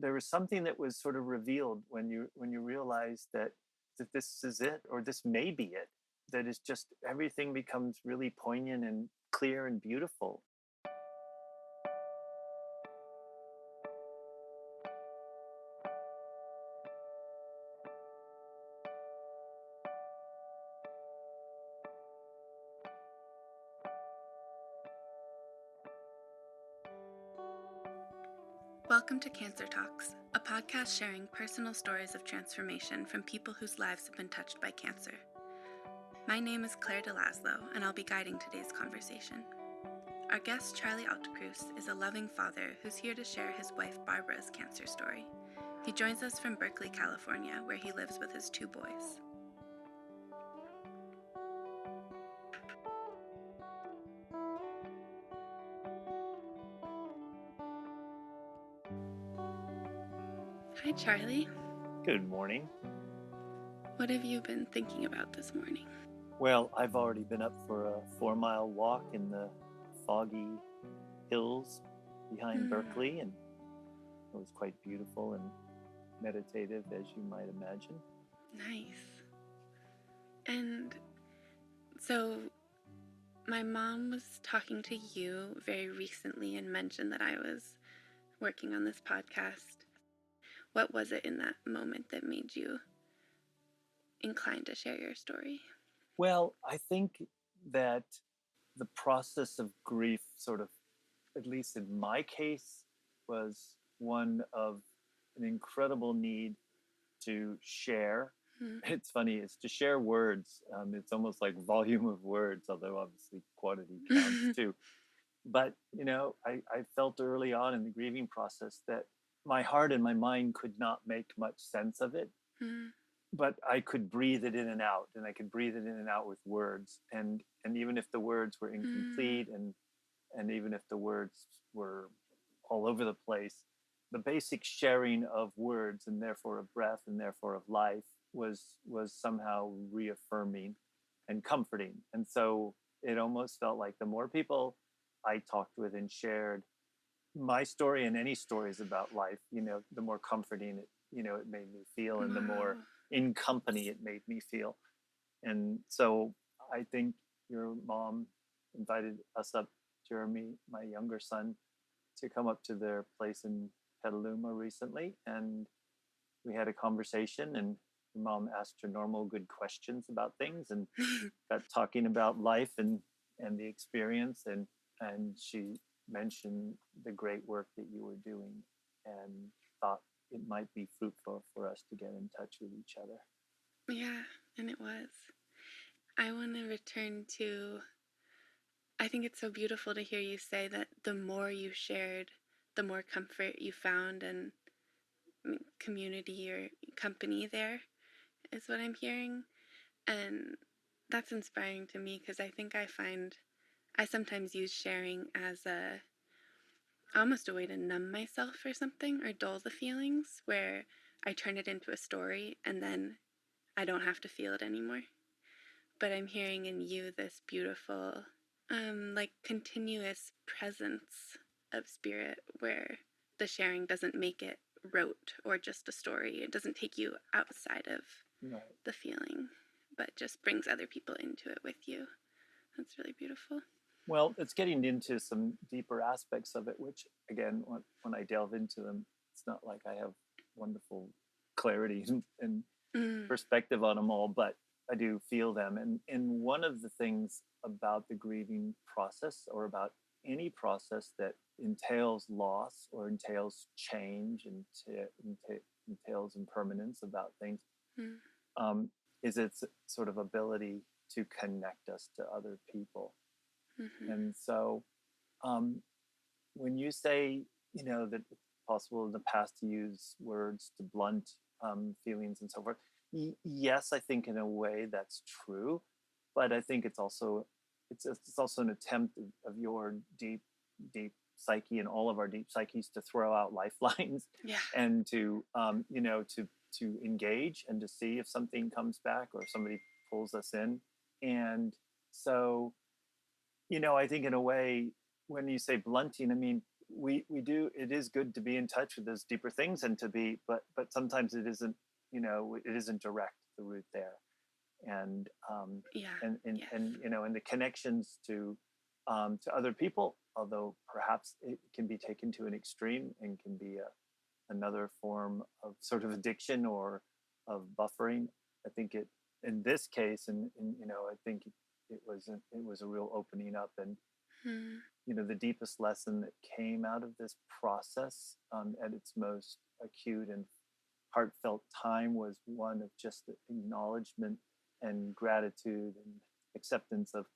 there was something that was sort of revealed when you realize that this is it, or this may be it. That is just everything becomes really poignant and clear and beautiful. Welcome to Cancer Talks, a podcast sharing personal stories of transformation from people whose lives have been touched by cancer. My name is Claire DeLaslo, and I'll be guiding today's conversation. Our guest, Charlie Altekruse, is a loving father who's here to share his wife Barbara's cancer story. He joins us from Berkeley, California, where he lives with his 2 boys. Hi, Charlie. Good morning. What have you been thinking about this morning? Well, I've already been up for a 4-mile walk in the foggy hills behind Berkeley, and it was quite beautiful and meditative, as you might imagine. Nice. And so my mom was talking to you very recently and mentioned that I was working on this podcast. What was it in that moment that made you inclined to share your story? Well, I think that the process of grief, sort of, at least in my case, was one of an incredible need to share. It's funny, it's to share words. It's almost like volume of words, although obviously quantity counts too. But, I felt early on in the grieving process that my heart and my mind could not make much sense of it, but I could breathe it in and out, and I could breathe it in and out with words. And even if the words were incomplete, and even if the words were all over the place, the basic sharing of words, and therefore of breath, and therefore of life, was somehow reaffirming and comforting. And so it almost felt like the more people I talked with and shared my story and any stories about life, the more comforting it made me feel, and the more in company it made me feel. And so I think your mom invited us up, Jeremy, my younger son, to come up to their place in Petaluma recently, and we had a conversation, and your mom asked her normal good questions about things, and got talking about life and the experience, and she mentioned the great work that you were doing, and thought it might be fruitful for us to get in touch with each other. Yeah, and it was. I want to return to, I think it's so beautiful to hear you say that the more you shared, the more comfort you found, and community or company there is what I'm hearing. And that's inspiring to me, because I think I sometimes use sharing as almost a way to numb myself or something, or dull the feelings, where I turn it into a story and then I don't have to feel it anymore. But I'm hearing in you this beautiful, continuous presence of spirit, where the sharing doesn't make it rote or just a story. It doesn't take you outside of the feeling, but just brings other people into it with you. That's really beautiful. Well, it's getting into some deeper aspects of it, which, again, when I delve into them, it's not like I have wonderful clarity and perspective on them all, but I do feel them. And one of the things about the grieving process, or about any process that entails loss or entails change and entails impermanence about things, is its sort of ability to connect us to other people. And so when you say, that it's possible in the past to use words to blunt feelings and so forth, yes, I think in a way that's true, but I think it's also an attempt of your deep psyche, and all of our deep psyches, to throw out lifelines, and to to engage and to see if something comes back, or if somebody pulls us in. And so, I think in a way, when you say blunting, I mean, we do. It is good to be in touch with those deeper things and to be, but sometimes it isn't. It isn't direct the route there, and Yeah. Yes. and the connections to other people, although perhaps it can be taken to an extreme and can be another form of sort of addiction or of buffering. I think it in this case, and I think it was a real opening up, and Hmm. the deepest lesson that came out of this process at its most acute and heartfelt time was one of just the acknowledgement and gratitude and acceptance of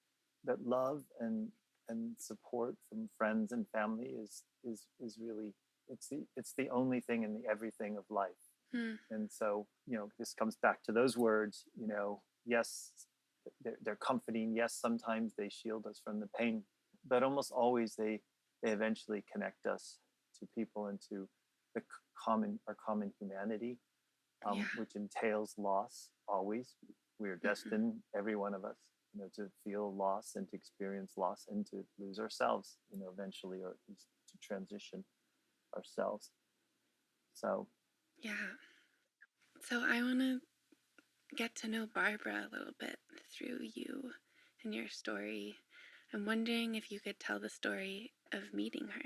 that love and support from friends and family is really it's the only thing and the everything of life. Hmm. And so this comes back to those words. Yes, they're comforting. Yes, sometimes they shield us from the pain, but almost always they eventually connect us to people and to the our common humanity, Yeah. which entails loss. Always, we are Hmm. destined, every one of us, to feel loss and to experience loss and to lose ourselves, eventually, or at least to transition ourselves. So, Yeah. So I want to get to know Barbara a little bit through you and your story. I'm wondering if you could tell the story of meeting her.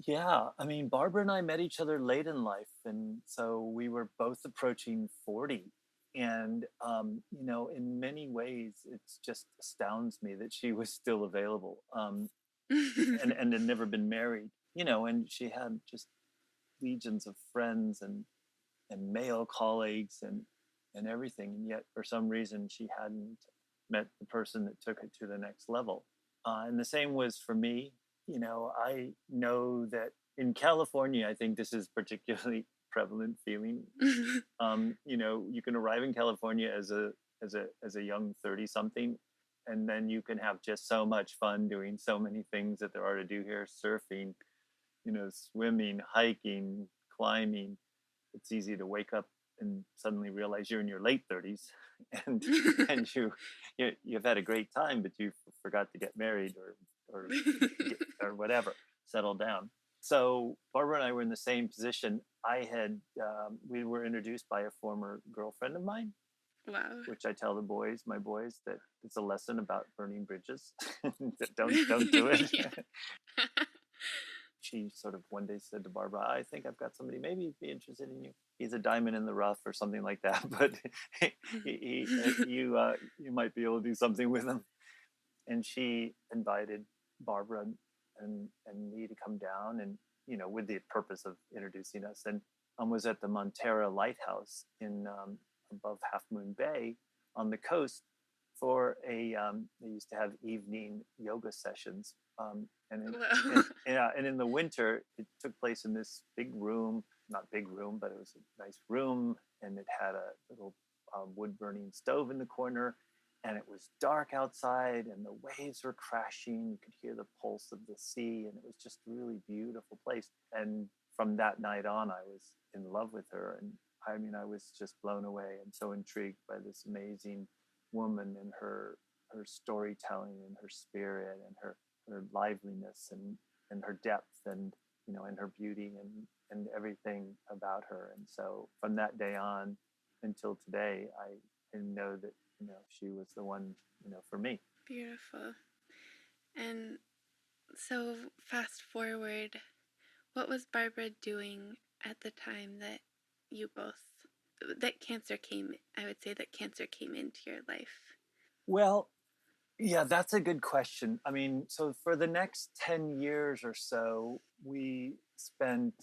yeah, I mean, Barbara and I met each other late in life, and so we were both approaching 40. And in many ways, it just astounds me that she was still available, and had never been married. And she had just legions of friends and male colleagues and everything, and yet for some reason she hadn't met the person that took it to the next level. And the same was for me. I know that in California, I think this is particularly prevalent feeling. You can arrive in California as a young 30 something, and then you can have just so much fun doing so many things that there are to do here: surfing, swimming, hiking, climbing. It's easy to wake up and suddenly realize you're in your late 30s, and you've had a great time, but you forgot to get married or whatever, settle down. So Barbara and I were in the same position. We were introduced by a former girlfriend of mine, Wow. which I tell my boys, that it's a lesson about burning bridges. Don't do it. Yeah. She sort of one day said to Barbara, "I think I've got somebody maybe he'd be interested in you. He's a diamond in the rough or something like that, but you might be able to do something with him." And she invited Barbara and me to come down, and with the purpose of introducing us, and was at the Montera Lighthouse in above Half Moon Bay on the coast for they used to have evening yoga sessions, Wow. and in the winter it took place in this big room, not big room, but it was a nice room, and it had a little wood burning stove in the corner, and it was dark outside, and the waves were crashing. You could hear the pulse of the sea, and it was just a really beautiful place. And from that night on, I was in love with her, and I mean, I was just blown away and so intrigued by this amazing woman and her storytelling and her spirit and her liveliness and her depth and her beauty and everything about her. And so from that day on until today, I know that she was the one for me. Beautiful. And so, fast forward, what was Barbara doing at the time that you both, that cancer came, I would say that cancer came into your life? Well, yeah, that's a good question. I mean, so for the next 10 years or so, we spent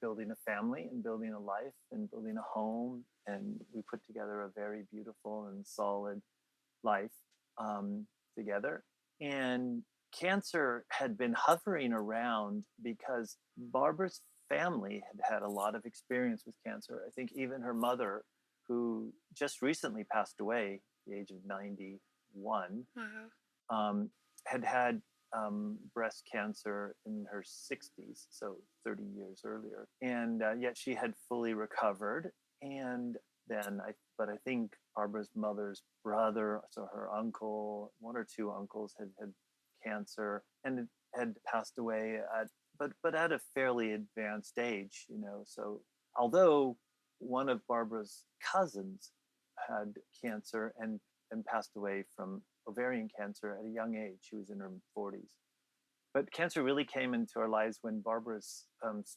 building a family and building a life and building a home. And we put together a very beautiful and solid life together. And cancer had been hovering around because Barbara's family had had a lot of experience with cancer. I think even her mother, who just recently passed away at the age of 91, Wow. um, had breast cancer in her 60s, so 30 years earlier. And yet she had fully recovered. And but I think Barbara's mother's brother, so her uncle, one or two uncles had cancer and had passed away at but at a fairly advanced age, you know. So although one of Barbara's cousins had cancer and passed away from ovarian cancer at a young age, she was in her 40s. But cancer really came into our lives when Barbara's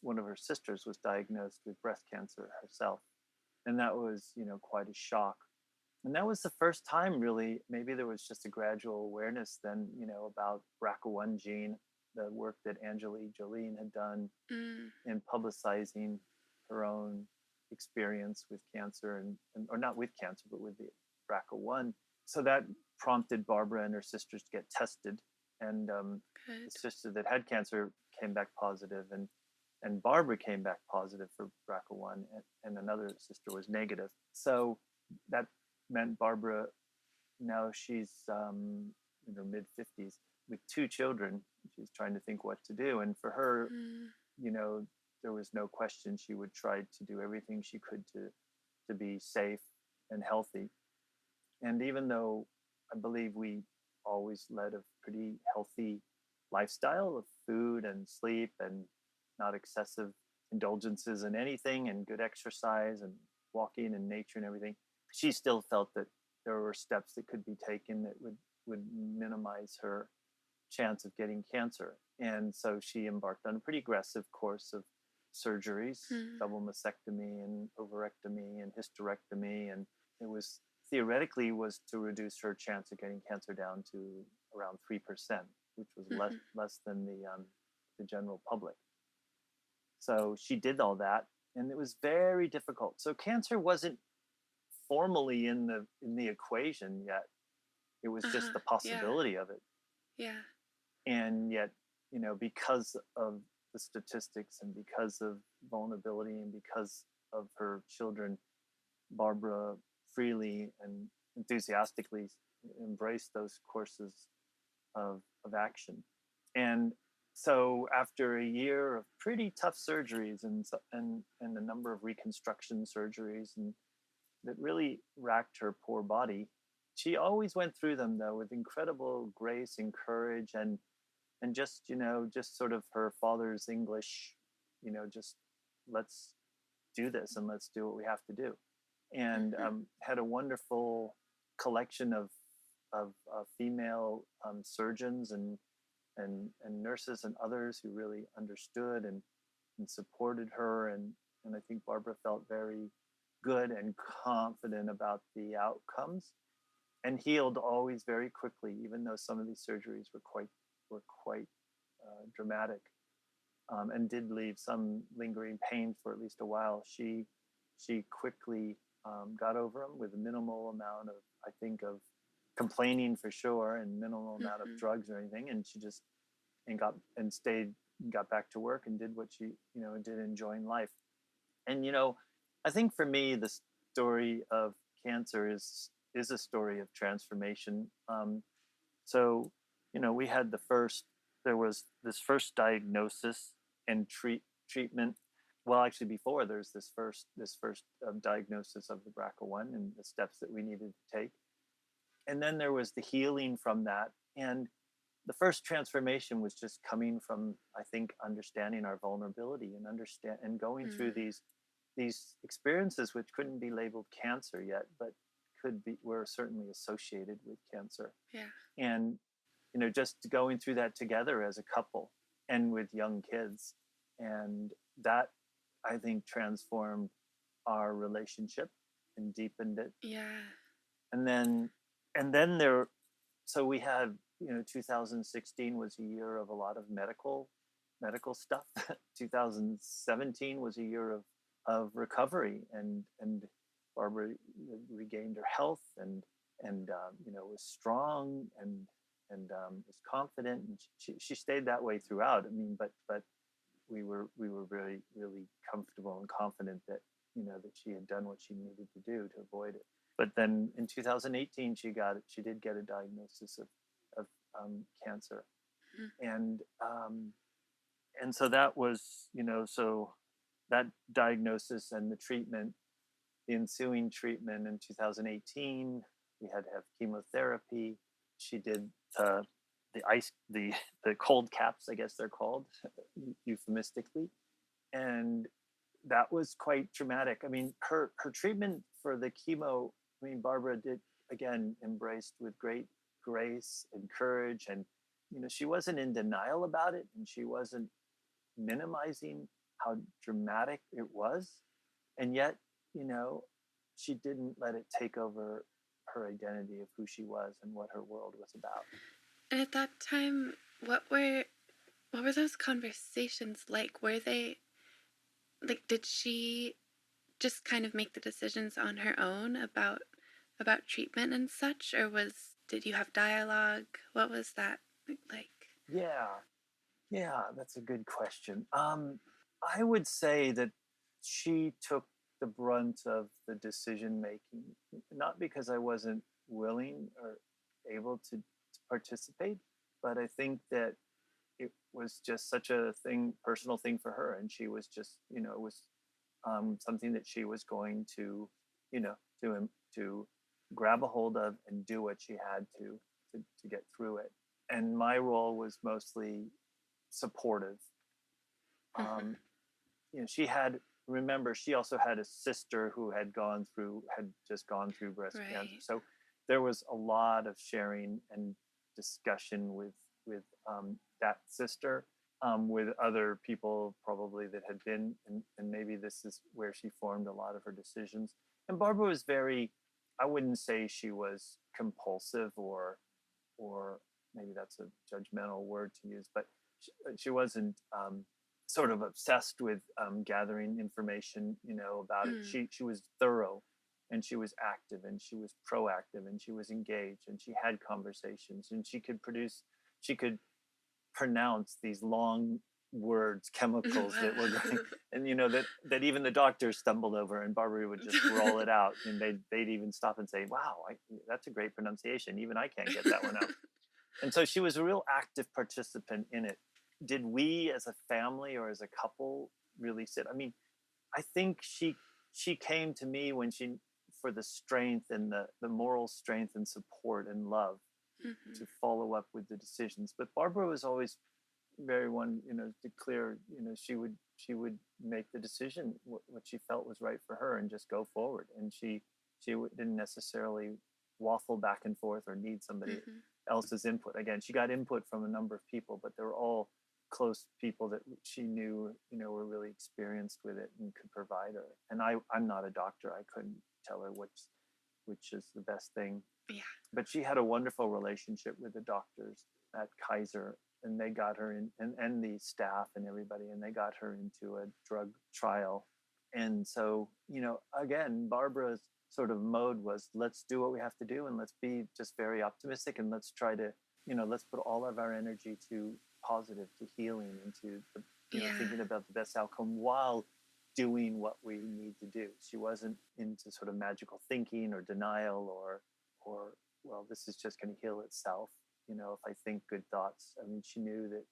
one of her sisters was diagnosed with breast cancer herself, and that was, you know, quite a shock. And that was the first time, really. Maybe there was just a gradual awareness then, you know, about BRCA1 gene, the work that Angelique Jolene had done Mm. in publicizing her own experience with cancer, or not with cancer, but with the BRCA1. So that prompted Barbara and her sisters to get tested, and the Good. sister that had cancer came back positive, and Barbara came back positive for BRCA1, and another sister was negative. So that meant Barbara, now she's in her mid 50s with two children. She's trying to think what to do, and for her, Mm. you know, there was no question she would try to do everything she could to be safe and healthy. And even though I believe we always led a pretty healthy lifestyle of food and sleep and not excessive indulgences in anything, and good exercise and walking in nature and everything, she still felt that there were steps that could be taken that would minimize her chance of getting cancer. And so she embarked on a pretty aggressive course of surgeries, Mm. double mastectomy and ovarectomy and hysterectomy. And it was theoretically was to reduce her chance of getting cancer down to around 3%, which was Mhm. less than the general public. So she did all that, and it was very difficult. So cancer wasn't formally in the equation yet. It was just Uh-huh. the Yeah. possibility of it. Yeah. And yet, you know, because of the statistics and because of vulnerability and because of her children, Barbara freely and enthusiastically embraced those courses of action. And so after a year of pretty tough surgeries and a number of reconstruction surgeries and that really racked her poor body, she always went through them though with incredible grace and courage, and just, you know, just sort of her father's English, you know, just let's do this and let's do what we have to do. And Mhm. had a wonderful collection of female surgeons and nurses and others who really understood and supported her. And I think Barbara felt very good and confident about the outcomes, and healed always very quickly, even though some of these surgeries were quite dramatic, and did leave some lingering pain for at least a while. She quickly got over them with a minimal amount of, I think, of complaining for sure, and minimal amount of Mhm. drugs or anything. And she just stayed, got back to work and did what she, you know, did, enjoying life. And you know, I think for me the story of cancer is a story of transformation. So, you know, we had there was this first diagnosis and treatment. Well, actually, before there's this first diagnosis of the BRCA1 and the steps that we needed to take, and then there was the healing from that. And the first transformation was just coming from, I think, understanding our vulnerability and going through Mm. these experiences which couldn't be labeled cancer yet, but were certainly associated with cancer. Yeah. And you know, just going through that together as a couple and with young kids, and that, I think, transformed our relationship and deepened it. Yeah. And then and then there so we had, you know, 2016 was a year of a lot of medical stuff. 2017 was a year of recovery, and Barbara regained her health and you know, was strong and was confident, and she stayed that way throughout. I mean, but we were really really comfortable and confident that, you know, that she had done what she needed to do to avoid it. But then in 2018 she did get a diagnosis of cancer, Mhm. and um, and so that was, you know, so that diagnosis and the ensuing treatment in 2018, we had to have chemotherapy. She did the cold caps, I guess they're called euphemistically, and that was quite traumatic. I mean, her treatment for the chemo. I mean, Barbara did again embraced with great grace and courage, and she wasn't in denial about it, and she wasn't minimizing how dramatic it was, and yet you know she didn't let it take over her identity of who she was and what her world was about. And at that time, what were those conversations like? Were they like, did she just kind of make the decisions on her own about treatment and such, or did you have dialogue? What was that like? Yeah, yeah, that's a good question. I would say that she took the brunt of the decision making, not because I wasn't willing or able to participate, but I think that it was just such a personal thing for her, and she was just, it was something that she was going to, you know, to grab a hold of and do what she had to get through it. And my role was mostly supportive. Mm-hmm. Um, she had, remember, she also had a sister who had just gone through breast cancer. Right. So there was a lot of sharing and discussion with that sister, with other people probably that had been, and maybe this is where she formed a lot of her decisions. And Barbara was very, I wouldn't say she was compulsive or maybe that's a judgmental word to use, but she wasn't sort of obsessed with gathering information, about it. Mm. She was thorough, and she was active, and she was proactive, and she was engaged, and she had conversations, and she could pronounce these long words, chemicals that were going, and that even the doctors stumbled over, and Barbara would just roll it out, and they'd even stop and say, "Wow, that's a great pronunciation. Even I can't get that one out." And so she was a real active participant in it. Did we as a family or as a couple really sit? I mean, I think she came to me when she for the strength and the moral strength and support and love Mm-hmm. to follow up with the decisions. But Barbara was always very one, to clear, she would make the decision what she felt was right for her and just go forward. And she didn't necessarily waffle back and forth or need somebody Mm-hmm. else's input. Again, she got input from a number of people, but they were all close people that she knew, were really experienced with it and could provide her. And I'm not a doctor. I couldn't tell her which is the best thing. Yeah. But she had a wonderful relationship with the doctors at Kaiser, and they got her in, and the staff and everybody, and they got her into a drug trial. And so, again, Barbara's sort of mode was, let's do what we have to do, and let's be just very optimistic, and let's try to, let's put all of our energy to positive, to healing, and to Yeah. thinking about the best outcome while doing what we need to do. She wasn't into sort of magical thinking or denial or well, this is just going to heal itself. If I think good thoughts. I mean, she knew that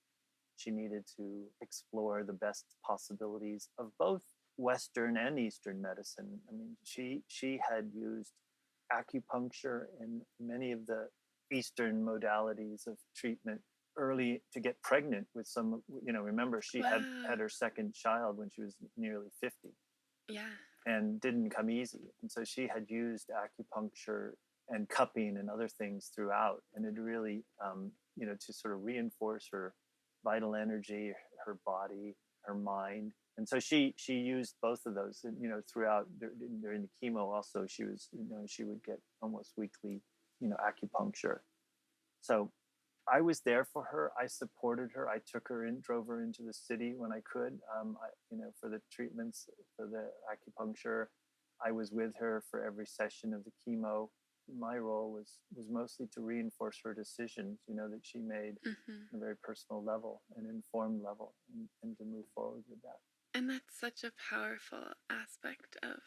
she needed to explore the best possibilities of both Western and Eastern medicine. I mean, she had used acupuncture and many of the Eastern modalities of treatment early to get pregnant with some. Remember, she Wow. had her second child when she was nearly 50 Yeah. and didn't come easy. And so she had used acupuncture and cupping and other things throughout, and it really, to sort of reinforce her vital energy, her body, her mind. And so she used both of those, throughout during the chemo. Also, she would get almost weekly, acupuncture. So I was there for her. I supported her. I took her in, drove her into the city when I could, for the treatments, for the acupuncture. I was with her for every session of the chemo. My role was mostly to reinforce her decisions, that she made Mm-hmm. on a very personal level, an informed level, and to move forward with that. And that's such a powerful aspect of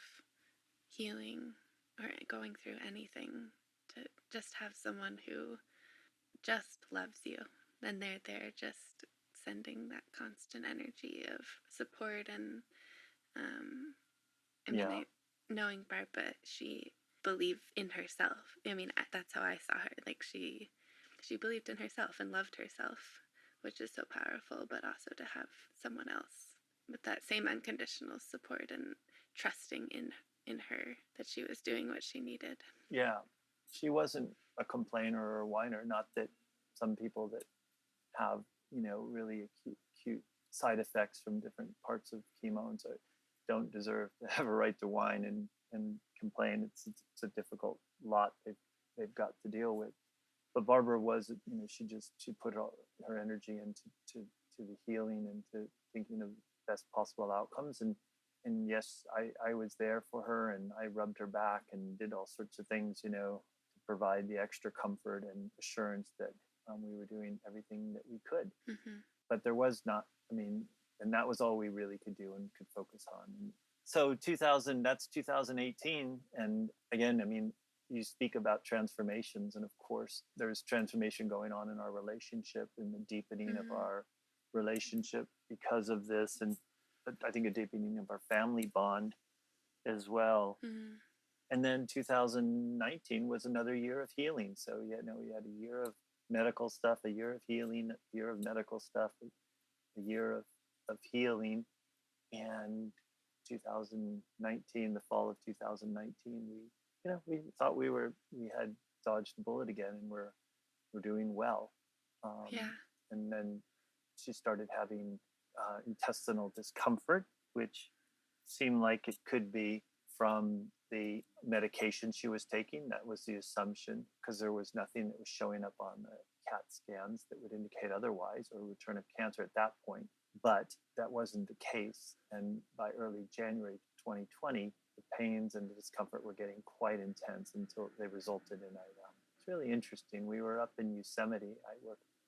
healing or going through anything, to just have someone who just loves you, and they're there just sending that constant energy of support. And um, I mean, Yeah, knowing Barbara, she believed in herself. I mean, that's how I saw her. Like, she she believed in herself and loved herself, which is so powerful, but also to have someone else with that same unconditional support and trusting in her that she was doing what she needed. Yeah, she wasn't a complainer or a whiner. Not that some people that have, really acute side effects from different parts of chemo and so don't deserve to have a right to whine and complain. It's a difficult lot they've got to deal with. But Barbara was, she put all her energy into to the healing and to thinking of best possible outcomes. And yes, I was there for her, and I rubbed her back and did all sorts of things, to provide the extra comfort and assurance that we were doing everything that we could. Mm-hmm. But there was not, and that was all we really could do and could focus on. And so 2018. And again, you speak about transformations, and of course there's transformation going on in our relationship and the deepening of our relationship because of this, and I think a deepening of our family bond as well. And then 2019 was another year of healing. So we had a year of medical stuff, a year of healing, a year of medical stuff, a year of healing. And 2019, the fall of 2019, we thought we had dodged the bullet again, and we're doing well. And then she started having intestinal discomfort, which seemed like it could be from the medication she was taking. That was the assumption, because there was nothing that was showing up on the CAT scans that would indicate otherwise, or return of cancer at that point. But that wasn't the case. And by early January 2020, the pains and the discomfort were getting quite intense until they resulted in it's really interesting. We were up in Yosemite.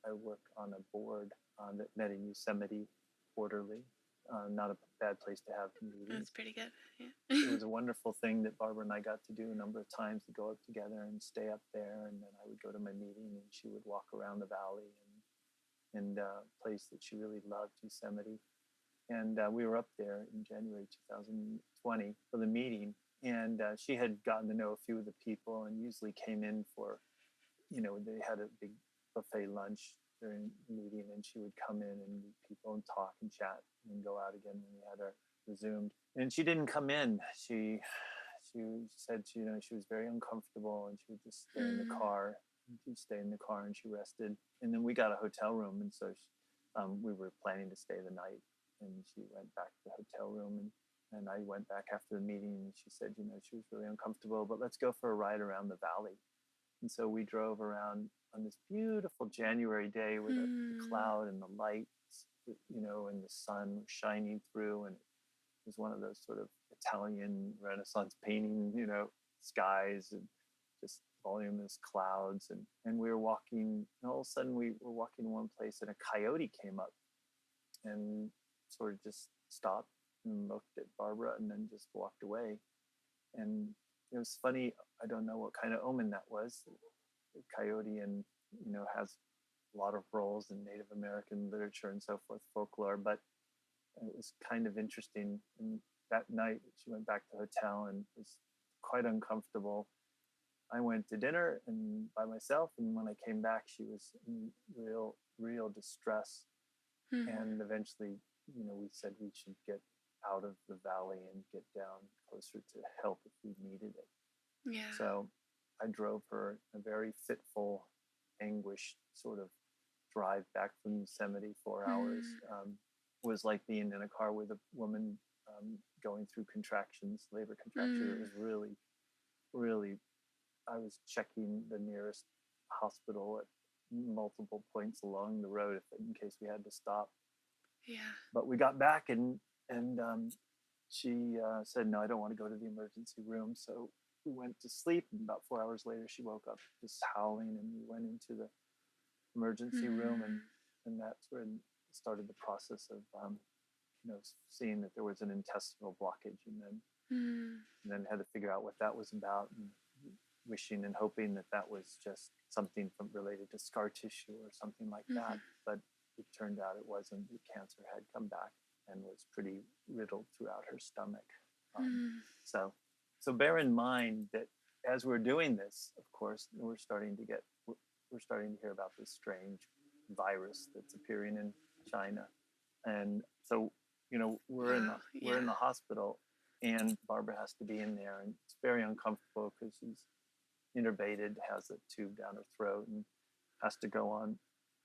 I work on a board that met in Yosemite quarterly. Not a bad place to have meetings. That's pretty good. Yeah. It was a wonderful thing that Barbara and I got to do a number of times, to go up together and stay up there. And then I would go to my meeting, and she would walk around the valley and a place that she really loved, Yosemite. And we were up there in January 2020 for the meeting. And she had gotten to know a few of the people, and usually came in for, they had a big buffet lunch during the meeting, and she would come in and meet people and talk and chat, and then go out again when we had her resumed. And she didn't come in. She said she was very uncomfortable, and she would just stay in the car. She'd stay in the car, and she rested. And then we got a hotel room, and so we were planning to stay the night. And she went back to the hotel room, and I went back after the meeting, and she said, she was really uncomfortable, but let's go for a ride around the valley. And so we drove around on this beautiful January day with the cloud and the lights, and the sun was shining through. And it was one of those sort of Italian Renaissance painting, skies, and just voluminous clouds. And we were walking, and all of a sudden we were walking in one place, and a coyote came up and sort of just stopped and looked at Barbara, and then just walked away. And it was funny. I don't know what kind of omen that was. The coyote, and has a lot of roles in Native American literature and so forth, folklore. But it was kind of interesting. And that night, she went back to the hotel and was quite uncomfortable. I went to dinner and by myself, and when I came back, she was in real distress. And eventually, we said we should get out of the valley and get down closer to help if we needed it. Yeah. So I drove her a very fitful, anguished sort of drive back from Yosemite, 4 hours. Was like being in a car with a woman going through contractions, labor contractions. It was really, really, I was checking the nearest hospital at multiple points along the road in case we had to stop. Yeah. But we got back, and she said, no, I don't want to go to the emergency room. So we went to sleep, and about 4 hours later, she woke up just howling, and we went into the emergency room, and that's when started the process of, seeing that there was an intestinal blockage, and then had to figure out what that was about, and wishing and hoping that was just something related to scar tissue or something like that. But it turned out it wasn't. The cancer had come back and was pretty riddled throughout her stomach. So bear in mind that as we're doing this, of course, we're starting to get we're starting to hear about this strange virus that's appearing in China. And so, Wow. we're in Yeah. the hospital, and Barbara has to be in there, and it's very uncomfortable because she's intubated, has a tube down her throat, and has to go on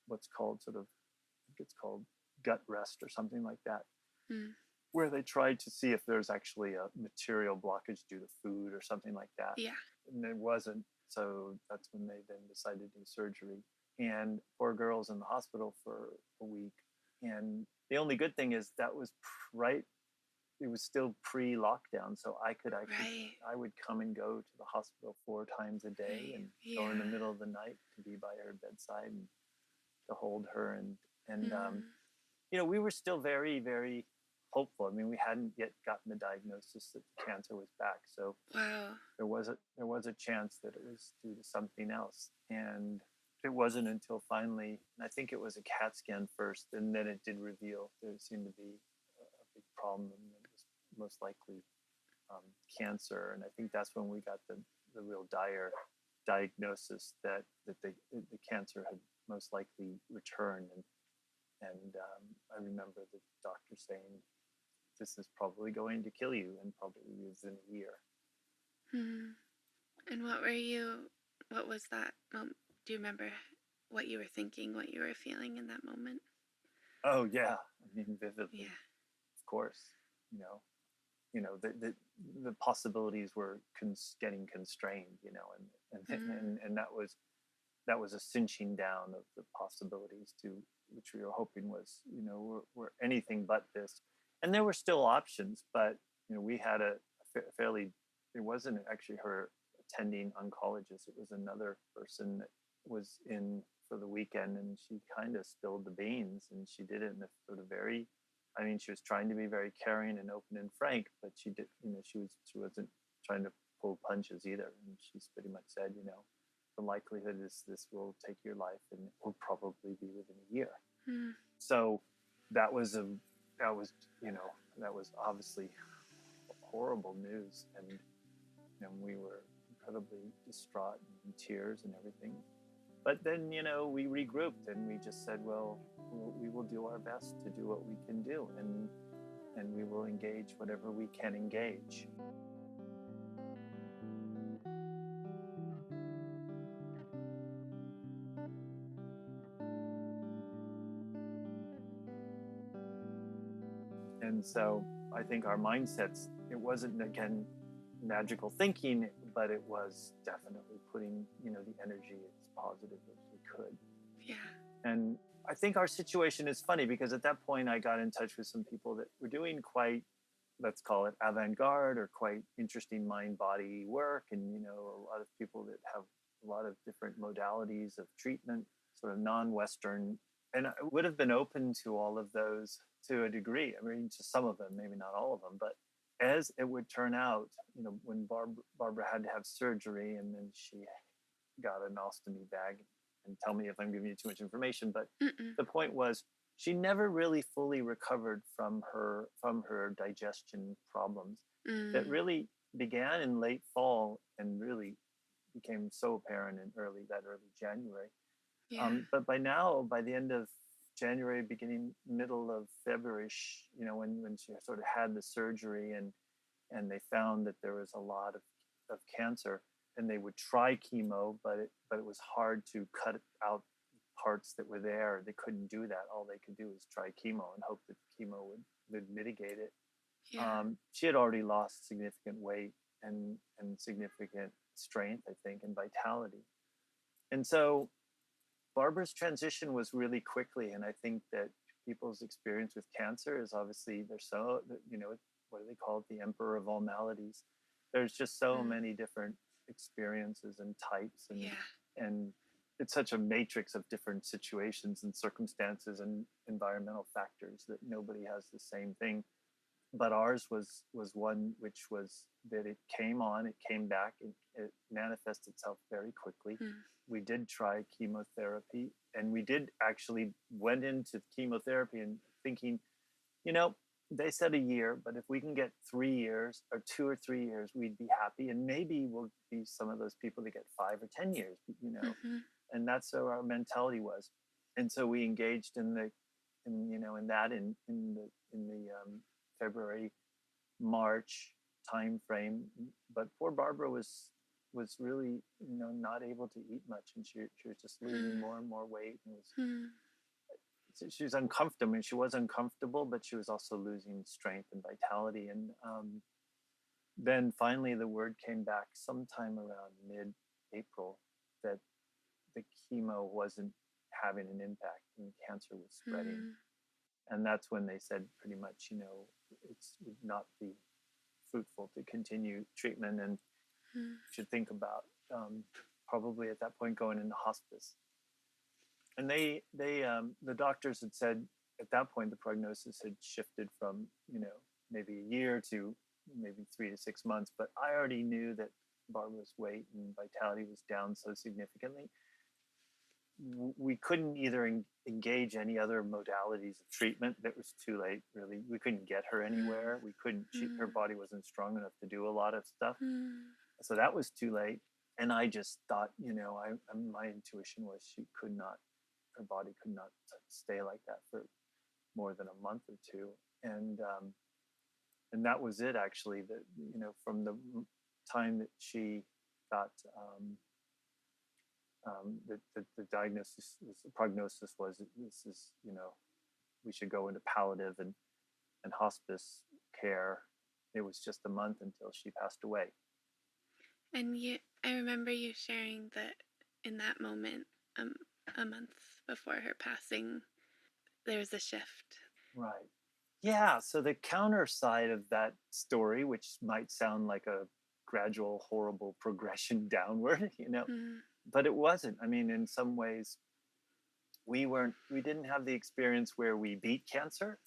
what's called I think it's called gut rest or something like that, Mm. where they try to see if there's actually a material blockage due to food or something like that. Yeah. And there wasn't. So that's when they then decided to do surgery. And poor girl's in the hospital for a week. And the only good thing is that was right. It was still pre-lockdown, so Right. I would come and go to the hospital 4 times a day Right. and go in the Yeah. middle of the night to be by her bedside and to hold her. And Mm. we were still very, very hopeful. I mean, we hadn't yet gotten the diagnosis that the cancer was back, so Wow. there was a chance that it was due to something else. And it wasn't until finally, I think it was a CAT scan first, and then it did reveal there seemed to be a big problem, and it was most likely cancer. And I think that's when we got the real dire diagnosis that the cancer had most likely returned. And I remember the doctor saying, "This is probably going to kill you, and probably within a year." Mm. And what was that? Do you remember what you were thinking, what you were feeling in that moment? Oh yeah, I mean vividly, Yeah. of course. You know, the possibilities were getting constrained. Mm. And that was a cinching down of the possibilities to which we were hoping was were anything but this. And there were still options, but we had a fairly, it wasn't actually her attending oncologist, it was another person that was in for the weekend, and she kind of spilled the beans, and she did it in a sort of very, I mean, she was trying to be very caring and open and frank, but she did, she wasn't trying to pull punches either. And she's pretty much said, the likelihood is this will take your life, and it will probably be within a year. Mm. So that was a that was that was obviously horrible news, and we were incredibly distraught and in tears and everything. But then we regrouped, and we just said, well, we will do our best to do what we can do, and we will engage whatever we can engage. And so I think our mindsets, it wasn't, again, magical thinking, but it was definitely putting, the energy as positive as we could. Yeah. And I think our situation is funny because at that point I got in touch with some people that were doing quite, let's call it avant-garde or quite interesting mind-body work. And, a lot of people that have a lot of different modalities of treatment, sort of non-Western. And I would have been open to all of those to a degree. I mean, to some of them, maybe not all of them, but as it would turn out, when Barbara had to have surgery, and then she got an ostomy bag, and tell me if I'm giving you too much information, but Mm-mm. the point was she never really fully recovered from her digestion problems that Mm. really began in late fall and really became so apparent in early January. Yeah. But by now, by the end of January, beginning middle of February, when she sort of had the surgery, and they found that there was a lot of cancer, and they would try chemo, but it was hard to cut out parts that were there. They couldn't do that. All they could do was try chemo and hope that chemo would mitigate it. Yeah. She had already lost significant weight and significant strength, I think, and vitality. And so Barbara's transition was really quickly. And I think that people's experience with cancer is obviously, they're so, what do they call it? The emperor of all maladies. There's just so Mm. many different experiences and types, and Yeah. and it's such a matrix of different situations and circumstances and environmental factors that nobody has the same thing. But ours was one which was that it came on, it came back, it manifests itself very quickly. Mm. We did try chemotherapy, and we did actually went into chemotherapy and thinking, they said a year, but if we can get 3 years or 2 or 3 years, we'd be happy. And maybe we'll be some of those people that get 5 or 10 years, Mm-hmm. And that's how our mentality was. And so we engaged in the February, March time frame. But poor Barbara was really, not able to eat much, and she was just losing more and more weight, and she was uncomfortable. I mean, she was uncomfortable, but she was also losing strength and vitality. And then finally the word came back sometime around mid-April that the chemo wasn't having an impact and cancer was spreading. And that's when they said pretty much, it would not be fruitful to continue treatment, and should think about probably at that point going into hospice. And the doctors had said at that point the prognosis had shifted from maybe a year to maybe 3 to 6 months. But I already knew that Barbara's weight and vitality was down so significantly. We couldn't either engage any other modalities of treatment. That was too late, really. We couldn't get her anywhere. We couldn't. Her body wasn't strong enough to do a lot of stuff. So that was too late. And I just thought, my intuition was her body could not stay like that for more than a month or two. And that was it, actually. That from the time that she got the prognosis was, this is, we should go into palliative and hospice care. It was just a month until she passed away. And I remember you sharing that in that moment, a month before her passing, there was a shift. Right. Yeah. So the counter side of that story, which might sound like a gradual, horrible progression downward, but it wasn't. I mean, in some ways, we didn't have the experience where we beat cancer,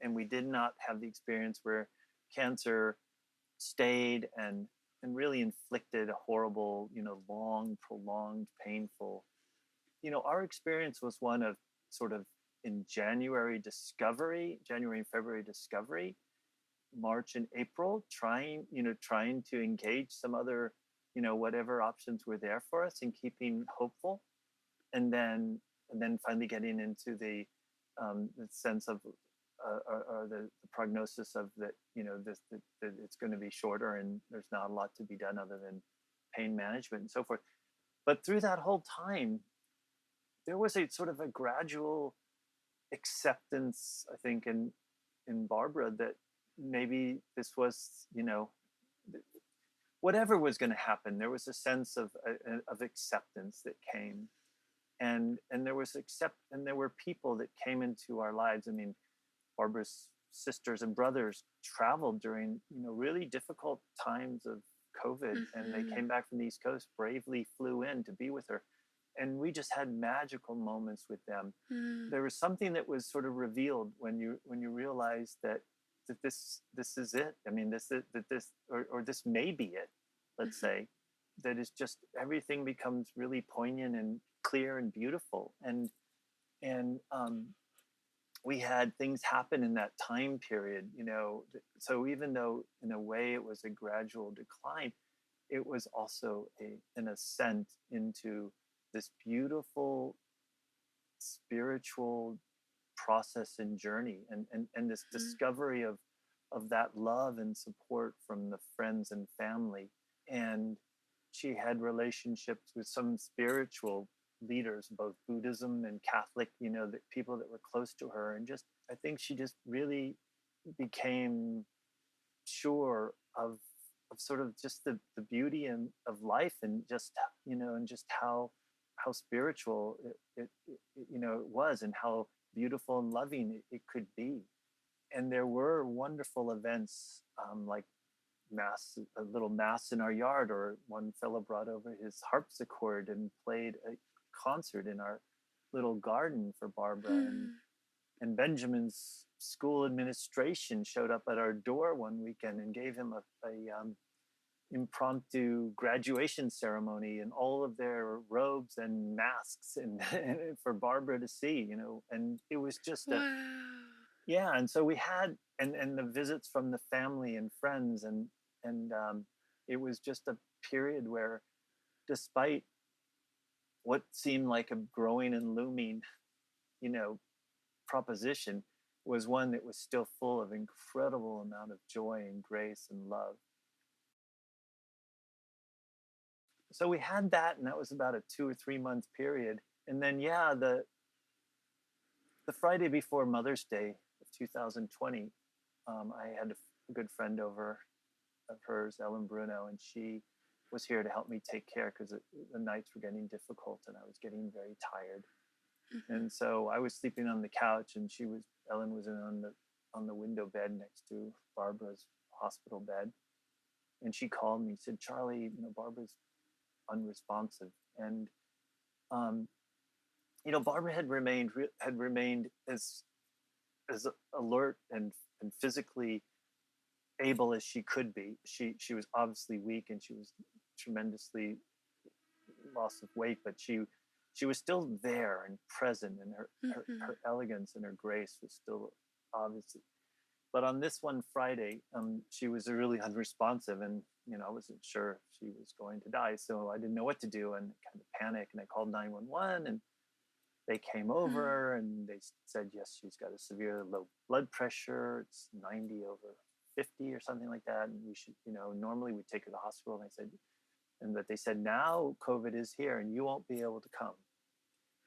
and we did not have the experience where cancer stayed and really inflicted a horrible, long, prolonged, painful. Our experience was one of sort of in January and February discovery, March and April, trying to engage some other, whatever options were there for us and keeping hopeful. And then finally getting into the sense of or the prognosis of that, that it's going to be shorter and there's not a lot to be done other than pain management and so forth. But through that whole time, there was a sort of a gradual acceptance, I think, in Barbara, that maybe this was, whatever was going to happen, there was a sense of acceptance that came. And there were people that came into our lives. I mean, Barbara's sisters and brothers traveled during, really difficult times of COVID, and they came back from the East Coast, bravely flew in to be with her. And we just had magical moments with them. There was something that was sort of revealed when you realize that this is it. I mean, this may be it, let's say, that is just, everything becomes really poignant and clear and beautiful. And we had things happen in that time period, so even though in a way it was a gradual decline, it was also an ascent into this beautiful spiritual process and journey, and this discovery of that love and support from the friends and family. And she had relationships with some spiritual leaders, both Buddhism and Catholic, the people that were close to her. And just, I think she just really became sure of sort of just the beauty of life, and just, and just how spiritual it was, and how beautiful and loving it could be. And there were wonderful events, like a little mass in our yard, or one fellow brought over his harpsichord and played a concert in our little garden for Barbara. And Benjamin's school administration showed up at our door one weekend and gave him a impromptu graduation ceremony in all of their robes and masks, and for Barbara to see, and it was just yeah. And so we had, and the visits from the family and friends, and it was just a period where, despite what seemed like a growing and looming, you know, proposition was one that was still full of incredible amount of joy and grace and love. So we had that, and that was about a 2 or 3 month period. And then, yeah, the Friday before Mother's Day of 2020, I had a good friend over of hers, Ellen Bruno, and she was here to help me take care because the nights were getting difficult and I was getting very tired. Mm-hmm. And so I was sleeping on the couch, and Ellen was on the window bed next to Barbara's hospital bed. And she called me, said, "Charlie, Barbara's unresponsive." And um, Barbara had remained as alert and physically able as she could be. She was obviously weak, and she was tremendously loss of weight, but she was still there and present, and Mm-hmm. her elegance and her grace was still obviously. But on this one Friday, she was really unresponsive, and I wasn't sure if she was going to die, so I didn't know what to do, and kind of panicked, and I called 911, and they came over, and they said, yes, she's got a severe low blood pressure. It's 90 over 50 or something like that, and we should, normally we take her to the hospital. And I said, but they said, now COVID is here, and you won't be able to come.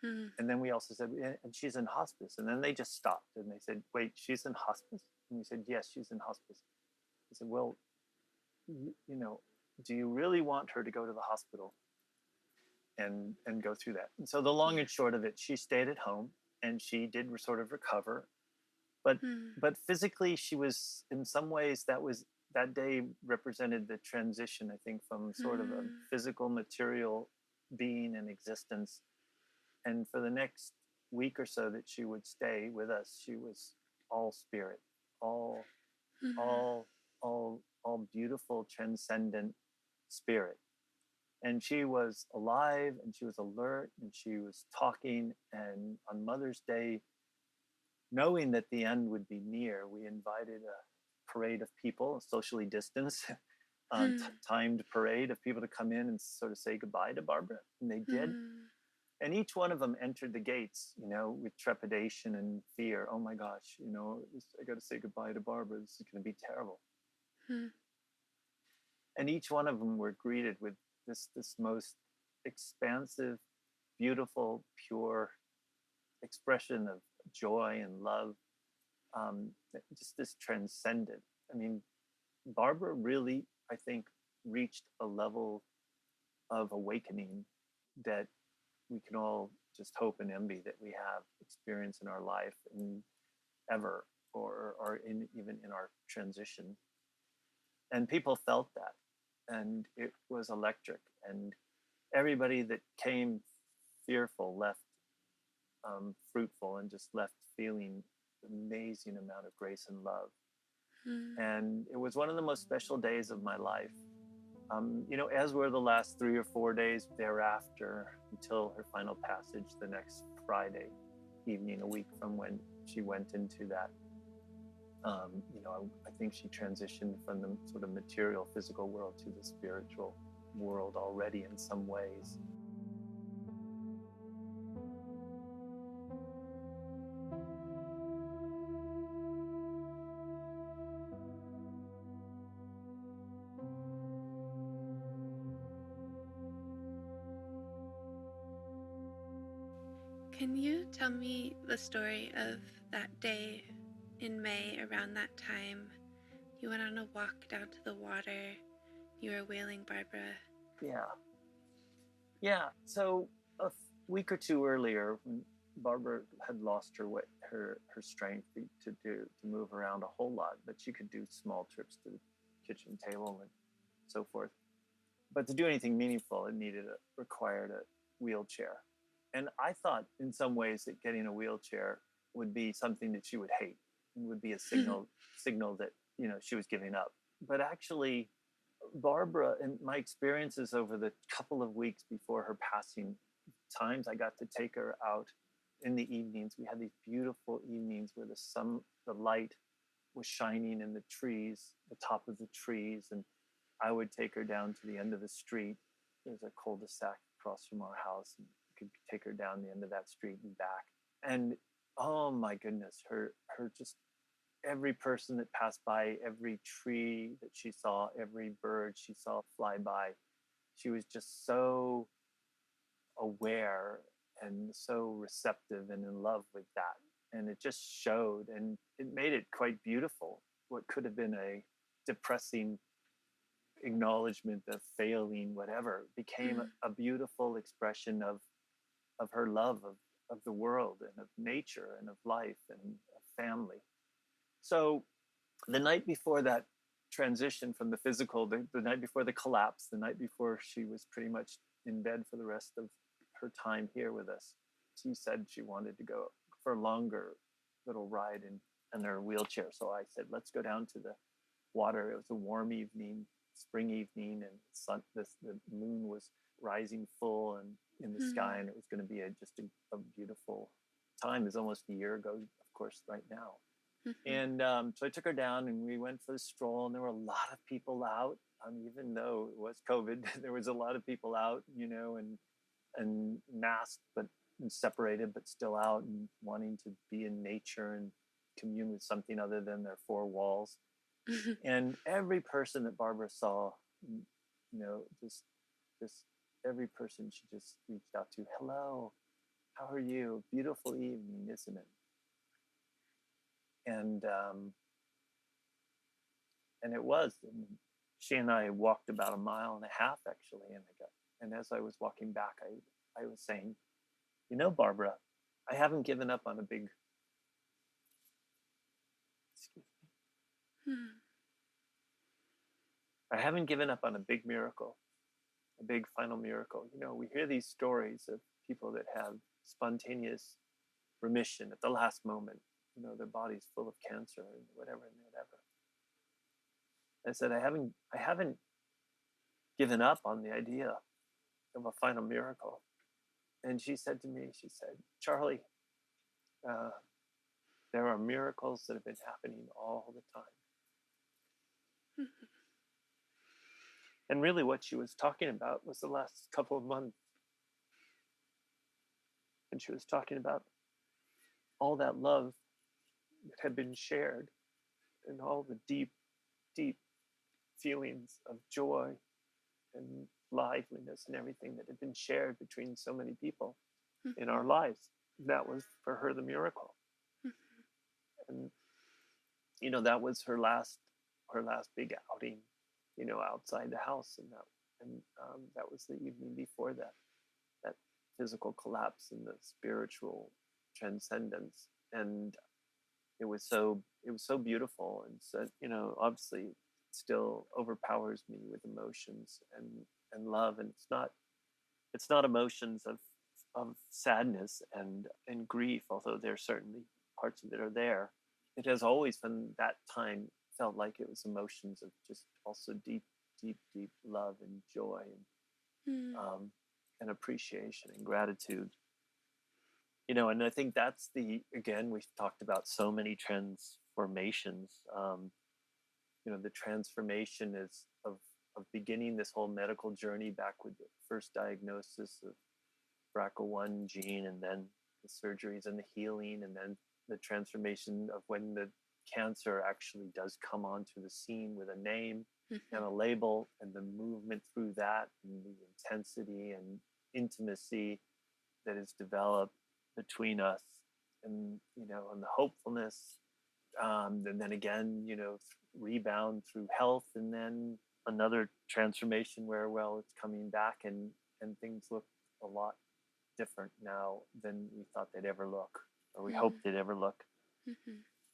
Mm-hmm. And then we also said, and she's in hospice. And then they just stopped, and they said, wait, she's in hospice? And we said, yes, she's in hospice. They said, well, do you really want her to go to the hospital and go through that? And so the long and short of it, she stayed at home, and she did sort of recover. But physically, she was, in some ways, that day represented the transition, I think, from sort of a physical, material being and existence. And for the next week or so that she would stay with us, she was all spirit, all beautiful, transcendent spirit. And she was alive, and she was alert, and she was talking. And on Mother's Day, knowing that the end would be near, we invited a parade of people, socially distanced, timed parade of people to come in and sort of say goodbye to Barbara. And they did. And each one of them entered the gates, with trepidation and fear. Oh my gosh, I got to say goodbye to Barbara. This is going to be terrible. And each one of them were greeted with this most expansive, beautiful, pure expression of joy and love. Just this transcendent. I mean, Barbara really, I think, reached a level of awakening that we can all just hope and envy that we have experienced in our life and ever, or even in our transition. And people felt that, and it was electric. And everybody that came fearful left fruitful, and just left feeling amazing amount of grace and love. And it was one of the most special days of my life. As were the last 3 or 4 days thereafter, until her final passage the next Friday evening, a week from when she went into that. I think she transitioned from the sort of material, physical world to the spiritual world already in some ways. Can you tell me the story of that day in May around that time? You went on a walk down to the water. You were wailing Barbara. Yeah. So a week or two earlier, when Barbara had lost her strength to move around a whole lot, but she could do small trips to the kitchen table and so forth. But to do anything meaningful, it required a wheelchair. And I thought, in some ways, that getting a wheelchair would be something that she would hate, and would be a signal that she was giving up. But actually, Barbara, and my experiences over the couple of weeks before her passing, times I got to take her out in the evenings. We had these beautiful evenings where the light was shining in the trees, the top of the trees, and I would take her down to the end of the street. There's a cul-de-sac across from our house, and could take her down the end of that street and back. And oh my goodness, her just every person that passed by, every tree that she saw, every bird she saw fly by, she was just so aware and so receptive and in love with that. And it just showed, and it made it quite beautiful. What could have been a depressing acknowledgement of failing, whatever, became a beautiful expression of her love of the world and of nature and of life and of family. So the night before that transition from the physical, the night before the collapse, the night before she was pretty much in bed for the rest of her time here with us, she said she wanted to go for a longer little ride in her wheelchair. So I said, let's go down to the water. It was a warm evening, spring evening, and the moon was rising full and in the sky, and it was going to be just a beautiful time. It's almost a year ago, of course, right now. And so I took her down and we went for a stroll, and there were a lot of people out. Even though it was COVID, there was a lot of people out, and masked, but separated, but still out and wanting to be in nature and commune with something other than their four walls. And every person that Barbara saw, just every person she just reached out to, hello, how are you? Beautiful evening, isn't it? And it was. And she and I walked about 1.5 miles actually, and as I was walking back, I was saying, Barbara, I haven't given up on a big. Excuse me. I haven't given up on a big miracle, a big final miracle. We hear these stories of people that have spontaneous remission at the last moment. Their body's full of cancer and whatever. I said, I haven't given up on the idea of a final miracle. And she said to me, Charlie, there are miracles that have been happening all the time. And really what she was talking about was the last couple of months. And she was talking about all that love that had been shared and all the deep, deep feelings of joy and liveliness and everything that had been shared between so many people in our lives. That was for her the miracle. And that was her last big outing, outside the house, and that was the evening before that physical collapse and the spiritual transcendence. And it was so beautiful, and so obviously still overpowers me with emotions and love. And it's not emotions of sadness and grief, although there certainly parts of it are there. It has always from that time felt like it was emotions of just also deep, deep, deep love and joy and appreciation and gratitude. And I think that's again, we've talked about so many transformations. The transformation is of beginning this whole medical journey back with the first diagnosis of BRCA1 gene, and then the surgeries and the healing, and then the transformation of when the cancer actually does come onto the scene with a name and a label, and the movement through that, and the intensity and intimacy that is developed between us, and and the hopefulness, and then again, rebound through health, and then another transformation where, well, it's coming back, and things look a lot different now than we thought they'd ever look, or we hoped they'd ever look.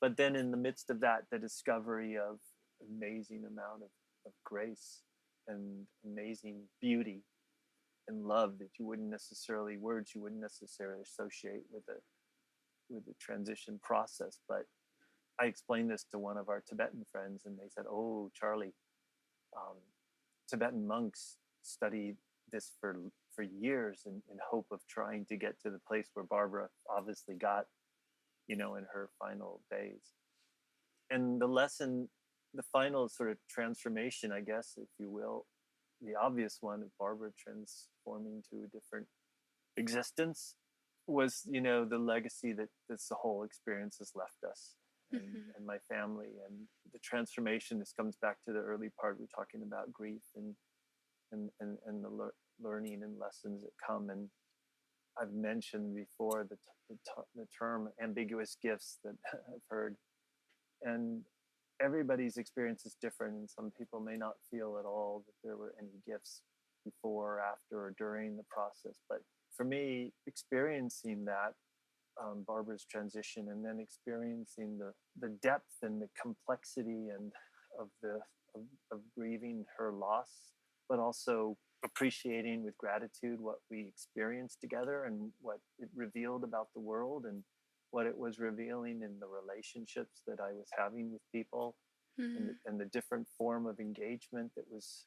But then in the midst of that, the discovery of amazing amount of grace and amazing beauty and love that words you wouldn't necessarily associate with the transition process. But I explained this to one of our Tibetan friends, and they said, "Oh, Charlie, Tibetan monks studied this for years in hope of trying to get to the place where Barbara obviously got, in her final days." And the lesson, the final sort of transformation, I guess, if you will, the obvious one of Barbara transforming to a different existence was, you know, the legacy that this whole experience has left us, Mm-hmm. and my family, and the transformation. This comes back to the early part we're talking about grief, and the learning and lessons that come. And I've mentioned before the term ambiguous gifts that I've heard, and everybody's experience is different, and some people may not feel at all that there were any gifts before or after or during the process. But for me, experiencing that, Barbara's transition, and then experiencing the depth and the complexity and of the of grieving her loss, but also appreciating with gratitude what we experienced together and what it revealed about the world, and what it was revealing in the relationships that I was having with people, Mm-hmm. and the different form of engagement that was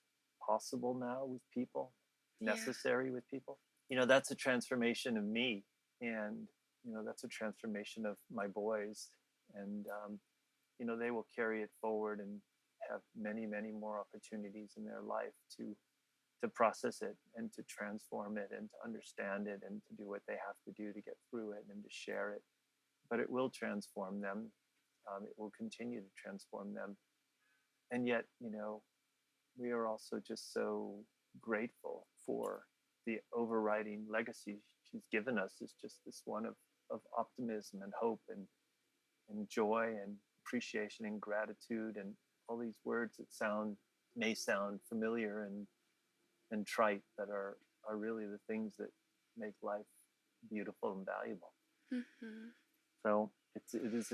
possible now with people, Yeah. necessary with people. You know, that's a transformation of me, and you know, that's a transformation of my boys, and you know, they will carry it forward and have many, many more opportunities in their life to process it and to transform it and to understand it and to do what they have to do to get through it and to share it. But it will transform them. It will continue to transform them. And yet, you know, we are also just so grateful for the overriding legacy she's given us, is just this one of optimism and hope and joy and appreciation and gratitude, and all these words that may sound familiar and trite, that are really the things that make life beautiful and valuable. Mm-hmm. So it is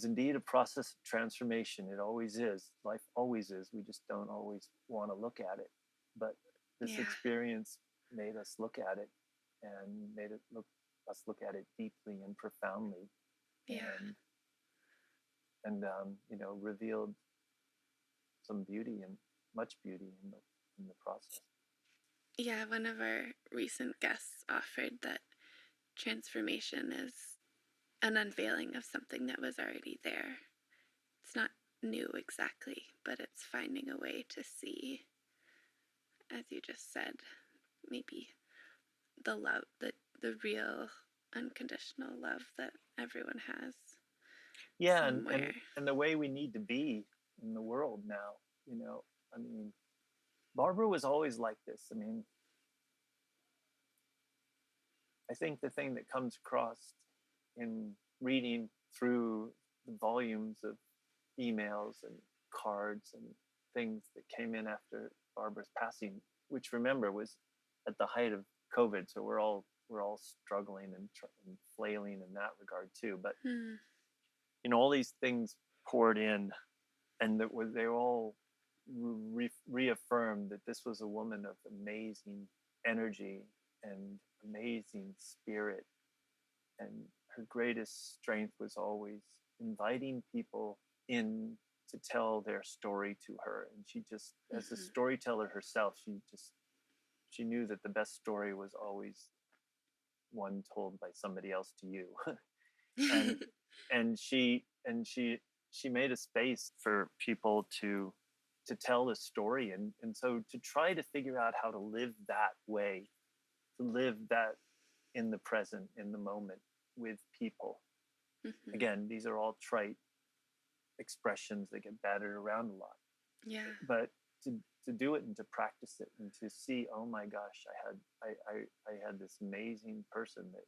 indeed a process of transformation. It always is. Life always is. We just don't always want to look at it. But this Yeah. experience made us look at it, and made us look at it deeply and profoundly, Yeah. and you know, revealed some beauty, and much beauty in the process. Yeah, one of our recent guests offered that transformation is an unveiling of something that was already there. It's not new exactly, but it's finding a way to see, as you just said, maybe the love, the real unconditional love that everyone has Yeah, somewhere. and the way we need to be in the world now. You know, I mean, Barbara was always like this. I mean, I think the thing that comes across in reading through the volumes of emails and cards and things that came in after Barbara's passing, which, remember, was at the height of COVID, so we're all struggling and flailing in that regard too. But Hmm. you know, all these things poured in, and they all reaffirmed that this was a woman of amazing energy and amazing spirit, and her greatest strength was always inviting people in to tell their story to her. And she just, as a Mm-hmm. storyteller herself, she knew that the best story was always one told by somebody else to you. and and she made a space for people to tell the story, and so to try to figure out how to live that way, to live that in the present, in the moment, with people. Mm-hmm. Again, these are all trite expressions that get battered around a lot, Yeah. but to do it and to practice it and to see, oh my gosh, I had this amazing person that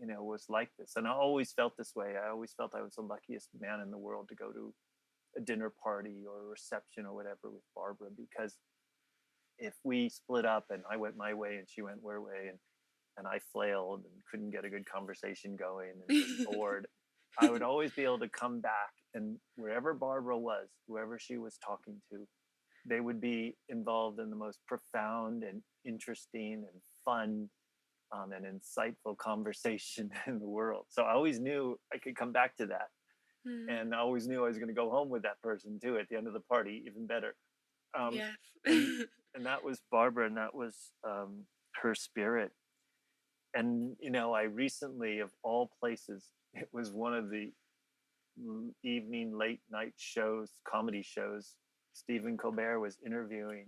you know, was like this. And I always felt this way. I always felt I was the luckiest man in the world to go to a dinner party or a reception or whatever with Barbara, because if we split up and I went my way and she went her way, and I flailed and couldn't get a good conversation going and was bored, I would always be able to come back, and wherever Barbara was, whoever she was talking to, they would be involved in the most profound and interesting and fun, and insightful conversation in the world. So I always knew I could come back to that. Mm. And I always knew I was going to go home with that person too at the end of the party, even better. Yes. And and that was Barbara, and that was her spirit. And you know, I recently, of all places, it was one of the evening late night shows, comedy shows. Stephen Colbert was interviewing,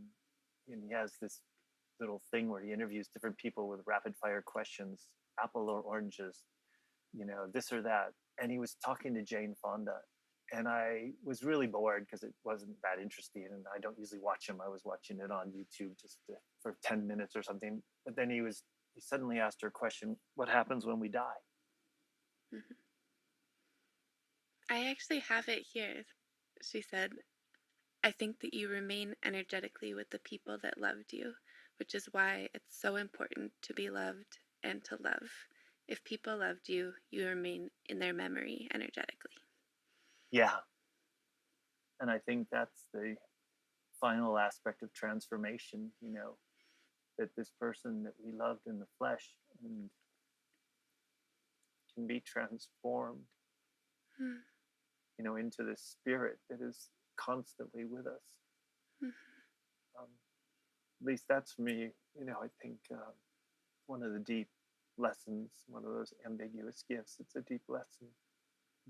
and he has this little thing where he interviews different people with rapid fire questions, apple or oranges, this or that. And he was talking to Jane Fonda. And I was really bored because it wasn't that interesting. And I don't usually watch him. I was watching it on YouTube for 10 minutes or something. But then he suddenly asked her a question: what happens when we die? Mm-hmm. I actually have it here. She said, I think that you remain energetically with the people that loved you, which is why it's so important to be loved and to love. If people loved you, you remain in their memory energetically. Yeah. And I think that's the final aspect of transformation, that this person that we loved in the flesh and can be transformed, into this spirit that is constantly with us. At least that's for me, I think one of the deep lessons, one of those ambiguous gifts. It's a deep lesson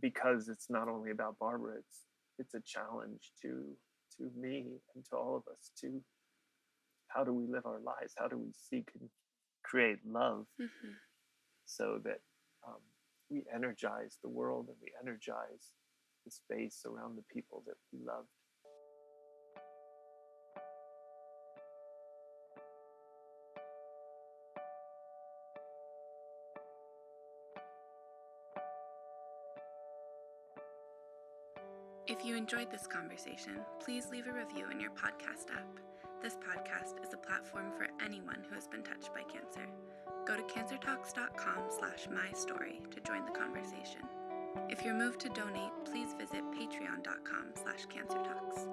because it's not only about Barbara. It's a challenge to me and to all of us to how do we live our lives? How do we seek and create love so that we energize the world and we energize the space around the people that we loved. If you enjoyed this conversation, please leave a review in your podcast app. This podcast is a platform for anyone who has been touched by cancer. Go to cancertalks.com/mystory to join the conversation. If you're moved to donate, please visit patreon.com/cancertalks.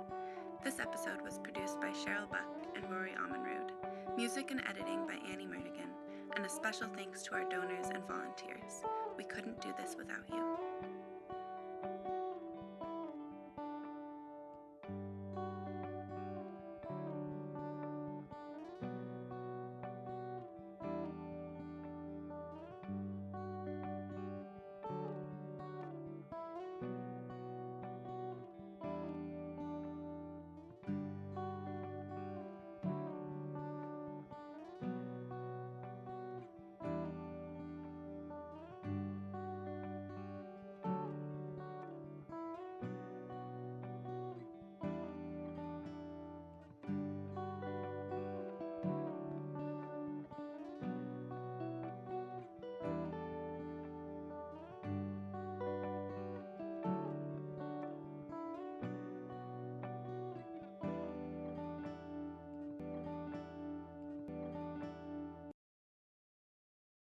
This episode was produced by Cheryl Buck and Rory Amenrud. Music and editing by Annie Mernigan, and a special thanks to our donors and volunteers. We couldn't do this without you.